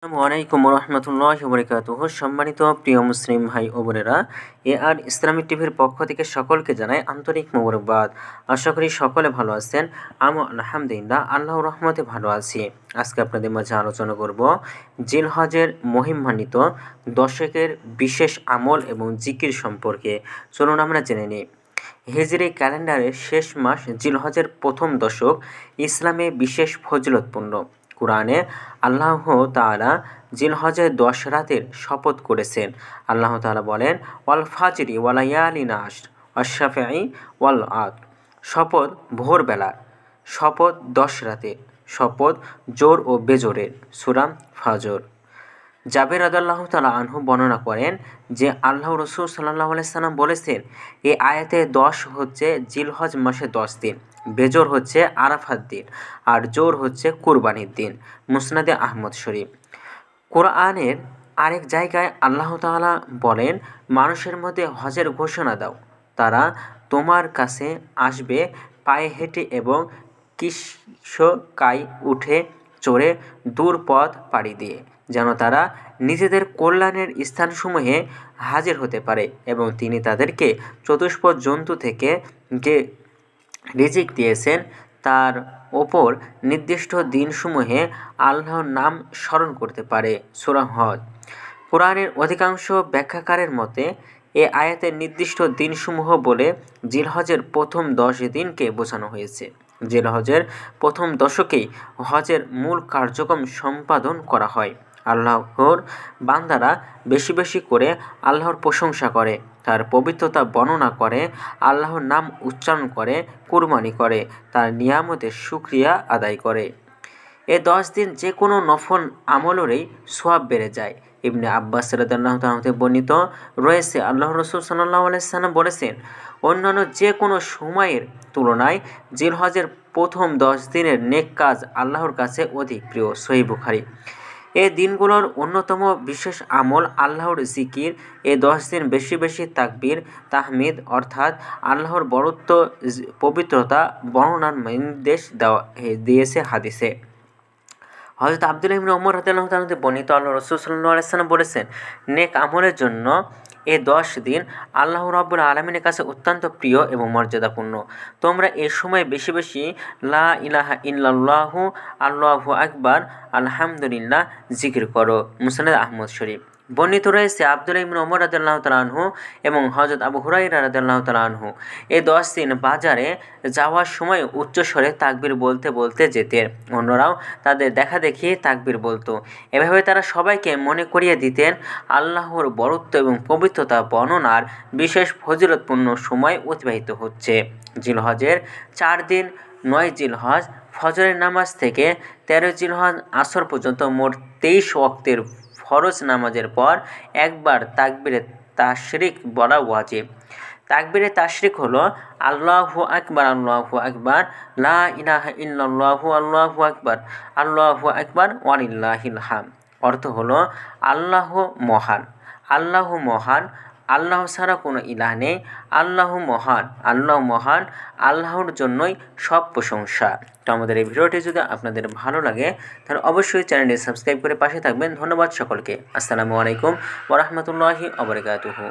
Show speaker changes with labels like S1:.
S1: আসসালামু আলাইকুম রহমতুল্লাহি ওয়া বারাকাতুহু। সম্মানিত প্রিয় মুসলিম ভাই ও বোনেরা, আর ইসলামিক টিভির পক্ষ থেকে সকলকে জানাই আন্তরিক মোবারকবাদ। আশা করি সকলে ভালো আছেন। আমি আলহামদুলিল্লাহ আল্লাহর রহমতে ভালো আছি। আজকে আপনাদের মাঝে আলোচনা করব জিলহজের মহিমান্বিত দশকের বিশেষ আমল এবং জিকির সম্পর্কে। চলুন আমরা জেনে নিই। হিজরি ক্যালেন্ডারের শেষ মাস জিলহজের প্রথম দশক ইসলামে বিশেষ ফজিলতপূর্ণ। কুরআনে আল্লাহ তাআলা জিলহজের 10 রাতের শপথ করেছেন। আল্লাহ তাআলা বলেন, ওয়াল ফাজরি ওয়া লায়ালিন আশর ওয়াশ-শাফঈ ওয়াল আতর। শপথ ভোরবেলার, শপথ 10 রাতের, শপথ জোর ও বেজোরের। সূরা ফাজর। জাবের রাদিয়াল্লাহু তাআলা আনহু বর্ণনা করেন যে আল্লাহ রাসূল সাল্লাল্লাহু আলাইহি সাল্লাম বলেছেন, এই আয়াতে 10 হচ্ছে জিলহজ মাসে 10 দিন, বেজর হচ্ছে আরাফাত দিন, আর জোর হচ্ছে কুরবানির দিন। মুসনাদে আহমদ শরীফ। কোরআনের আরেক জায়গায় আল্লাহ তাআলা বলেন, মানুষের মধ্যে হজের ঘোষণা দাও, তারা তোমার কাছে আসবে পায়ে হেঁটে এবং কৃষকায় উঠে চড়ে দূর পথ পাড়ি দিয়ে, যেন তারা নিজেদের কল্যাণের স্থানসমূহে হাজির হতে পারে এবং তিনি তাদেরকে চতুষ্পদ জন্তু থেকে যে রিজিক দিয়েছেন তার ওপর নির্দিষ্ট দিনসমূহে আল্লাহর নাম স্মরণ করতে পারে। সূরা হজ। কোরআনের অধিকাংশ ব্যাখ্যাকারের মতে এ আয়াতের নির্দিষ্ট দিনসমূহ বলে জিলহজের প্রথম 10 দিনকে বোঝানো হয়েছে। জিলহজের প্রথম দশকেই হজের মূল কার্যক্রম সম্পাদন করা হয়। আল্লাহর বান্দারা বেশি বেশি করে আল্লাহর প্রশংসা করে, তার পবিত্রতা বর্ণনা করে, আল্লাহর নাম উচ্চারণ করে, কুরবানি করে, তার নিয়ামতের শুকরিয়া আদায় করে। এ 10 দিন যে কোনো নফল আমলেরই সওয়াব বেড়ে যায়। ইবনে আব্বাস রাদিয়াল্লাহু তাআলা হতে বর্ণিত রয়েছে, আল্লাহর রাসূল সাল্লাল্লাহু আলাইহি সাল্লাম বলেছেন, অন্যান্য যে কোনো সময়ের তুলনায় জিলহজের প্রথম 10 দিনের নেক কাজ আল্লাহর কাছে অধিক প্রিয়। সহিহ বুখারী। এ দিনগুলোর অন্যতম বিশেষ আমল আল্লাহর জিকির। এ 10 দিন বেশি বেশি তাকবীর তাহমিদ অর্থাৎ আল্লাহর বড়ত্ব পবিত্রতা বর্ণনার নির্দেশ দিয়েছে হাদিসে। হযরত আব্দুল্লাহ ইবনে ওমর রাদিয়াল্লাহু তাআলা হতে বর্ণিত, আল্লাহর রাসূল সাল্লাল্লাহু আলাইহি সাল্লাম বলেছেন, নেক আমলের জন্য এ 10 দিন আল্লাহ রাব্বুল আলামিনের কাছে অত্যন্ত প্রিয় এবং মর্যাদাপূর্ণ। তোমরা এ সময় বেশি বেশি লা ইলাহা ইল্লাল্লাহু আল্লাহু আকবার আলহামদুলিল্লাহ জিকির করো। মুসনাদ আহমদ শরীফ। বর্ণিত রয়েছে আব্দুল্লাহ ইবনে ওমর রাদিয়াল্লাহু তাআলা আনহু এবং হযরত আবু হুরায়রা রাদিয়াল্লাহু তাআলা আনহু এই 10 দিন বাজারে যাওয়ার সময় উচ্চস্বরে তাকবীর বলতে বলতে যেতেন। অন্যরাও তাদের দেখা দেখি তাকবীর বলতো। এভাবে তারা সবাইকে মনে করিয়ে দিতেন আল্লাহর বরত্ব এবং পবিত্রতা বর্ণনার বিশেষ ফজিলতপূর্ণ সময় অতিবাহিত হচ্ছে। জিলহজের 4 দিন 9 জিলহজ ফজরের নামাজ থেকে 13 জিলহজ আসর পর্যন্ত মোট 23 ওয়াক্তের ফরজ নামাজের পর একবার তাকবীরে তাশরিক বলা ওয়াজিব। তাকবীরে তাশরিক হলো আল্লাহু আকবার আল্লাহু আকবার, লা ইলাহা ইল্লাল্লাহু আল্লাহু আকবার ওয়ালিল্লাহিল হামদ। অর্থ হলো আল্লাহ মহান, আল্লাহ মহান, আল্লাহ ছাড়া কোনো ইলাহ নেই, আল্লাহ মহান, আল্লাহ মহান, আল্লাহর জন্যই সব প্রশংসা। তো আমাদের এই ভিডিওটি যদি আপনাদের ভালো লাগে তাহলে অবশ্যই চ্যানেলটি সাবস্ক্রাইব করে পাশে থাকবেন। ধন্যবাদ সকলকে। আসসালামু আলাইকুম ওয়া রাহমাতুল্লাহি ওয়া বারাকাতুহু।